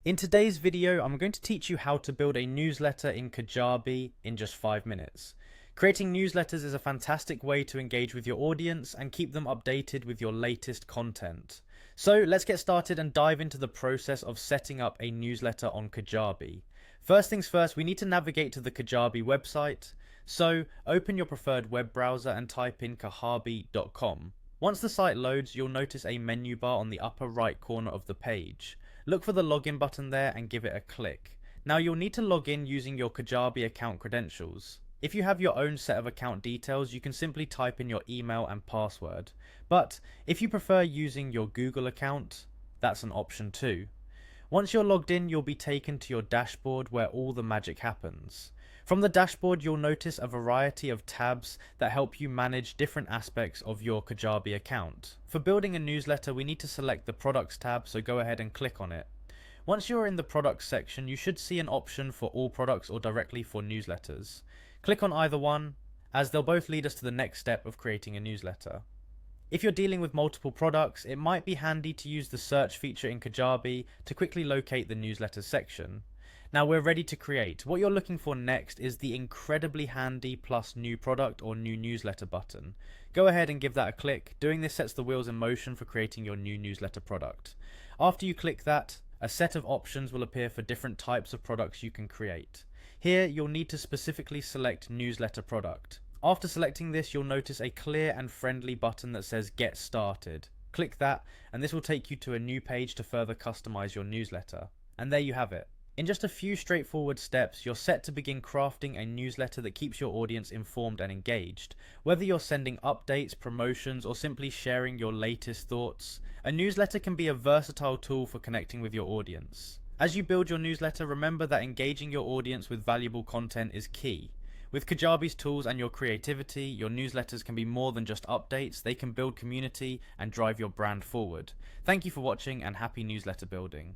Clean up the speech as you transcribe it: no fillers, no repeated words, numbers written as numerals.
In today's video, I'm going to teach you how to build a newsletter in Kajabi in just 5 minutes. Creating newsletters is a fantastic way to engage with your audience and keep them updated with your latest content. So let's get started and dive into the process of setting up a newsletter on Kajabi. First things first, we need to navigate to the Kajabi website. So open your preferred web browser and type in kajabi.com. Once the site loads, you'll notice a menu bar on the upper right corner of the page. Look for the login button there and give it a click. Now you'll need to log in using your Kajabi account credentials. If you have your own set of account details, you can simply type in your email and password. But if you prefer using your Google account, that's an option too. Once you're logged in, you'll be taken to your dashboard where all the magic happens. From the dashboard, you'll notice a variety of tabs that help you manage different aspects of your Kajabi account. For building a newsletter, we need to select the Products tab, so go ahead and click on it. Once you're in the Products section, you should see an option for all products or directly for newsletters. Click on either one, as they'll both lead us to the next step of creating a newsletter. If you're dealing with multiple products, it might be handy to use the search feature in Kajabi to quickly locate the newsletters section. Now we're ready to create. What you're looking for next is the incredibly handy plus new product or new newsletter button. Go ahead and give that a click. Doing this sets the wheels in motion for creating your new newsletter product. After you click that, a set of options will appear for different types of products you can create. Here you'll need to specifically select newsletter product. After selecting this, you'll notice a clear and friendly button that says Get Started. Click that and this will take you to a new page to further customize your newsletter. And there you have it. In just a few straightforward steps, you're set to begin crafting a newsletter that keeps your audience informed and engaged. Whether you're sending updates, promotions, or simply sharing your latest thoughts, a newsletter can be a versatile tool for connecting with your audience. As you build your newsletter, remember that engaging your audience with valuable content is key. With Kajabi's tools and your creativity, your newsletters can be more than just updates. They can build community and drive your brand forward. Thank you for watching and happy newsletter building.